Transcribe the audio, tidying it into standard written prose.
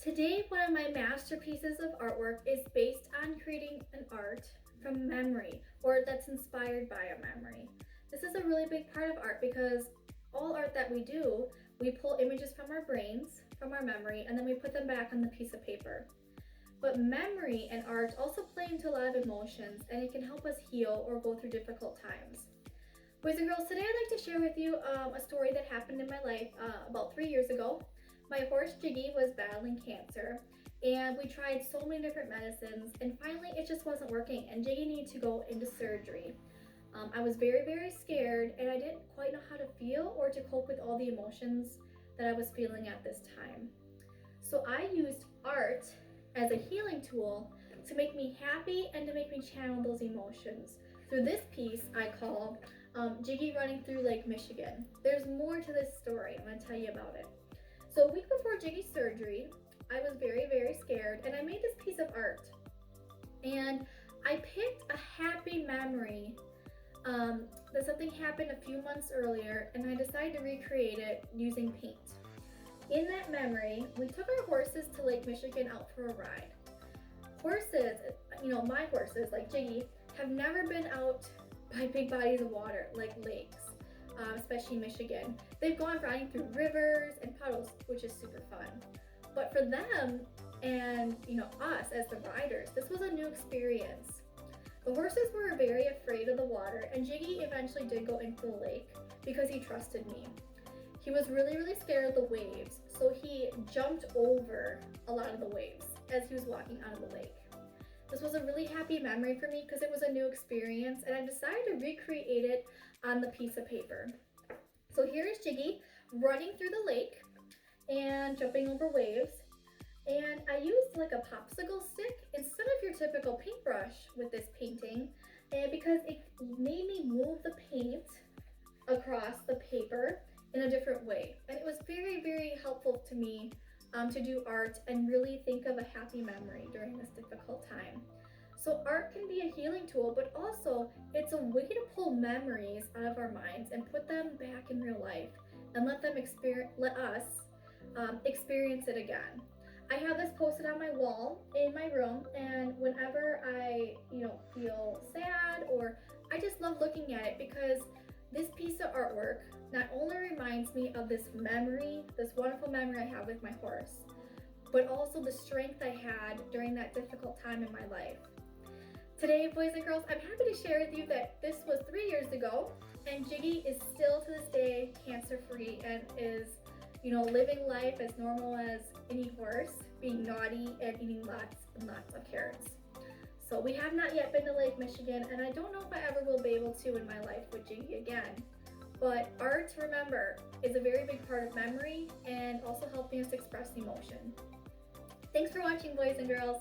Today, one of my masterpieces of artwork is based on creating an art from memory or that's inspired by a memory. This is a really big part of art because all art that we do, we pull images from our brains, from our memory, and then we put them back on the piece of paper. But memory and art also play into a lot of emotions and it can help us heal or go through difficult times. Boys and girls, today I'd like to share with you a story that happened in my life about 3 years ago. My horse Jiggy was battling cancer, and we tried so many different medicines, and finally it just wasn't working, and Jiggy needed to go into surgery. I was very, very scared, and I didn't quite know how to feel or to cope with all the emotions that I was feeling at this time. So I used art as a healing tool to make me happy and to make me channel those emotions. Through this piece I call Jiggy running through Lake Michigan. There's more to this story. I'm going to tell you about it. So a week before Jiggy's surgery, I was very, very scared and I made this piece of art. And I picked a happy memory that something happened a few months earlier, and I decided to recreate it using paint. In that memory, we took our horses to Lake Michigan out for a ride. Horses, my horses, like Jiggy, have never been out by big bodies of water like lakes, especially Michigan. They've gone riding through rivers and puddles, which is super fun. But for them and us as the riders, this was a new experience. The horses were very afraid of the water, and Jiggy eventually did go into the lake because he trusted me. He was really, really scared of the waves, so he jumped over a lot of the waves as he was walking out of the lake. This was a really happy memory for me because it was a new experience, and I decided to recreate it on the piece of paper. So here is Jiggy running through the lake and jumping over waves. And I used like a popsicle stick instead of your typical paintbrush with this painting, and because it made me move the paint across the paper in a different way. And it was very, very helpful to me to do art and really think of a happy memory during this difficult time. So art can be a healing tool, but also it's a way to pull memories out of our minds and put them back in real life and let us experience it again. I have this posted on my wall in my room, and whenever I, feel sad or I just love looking at it because this piece of artwork not only reminds me of this memory, this wonderful memory I have with my horse, but also the strength I had during that difficult time in my life. Today, boys and girls, I'm happy to share with you that this was 3 years ago, and Jiggy is still to this day cancer-free and is, living life as normal as any horse, being naughty and eating lots and lots of carrots. So we have not yet been to Lake Michigan, and I don't know if I ever will be able to in my life with Jiggy again. But art, remember, is a very big part of memory and also helping us express emotion. Thanks for watching, boys and girls.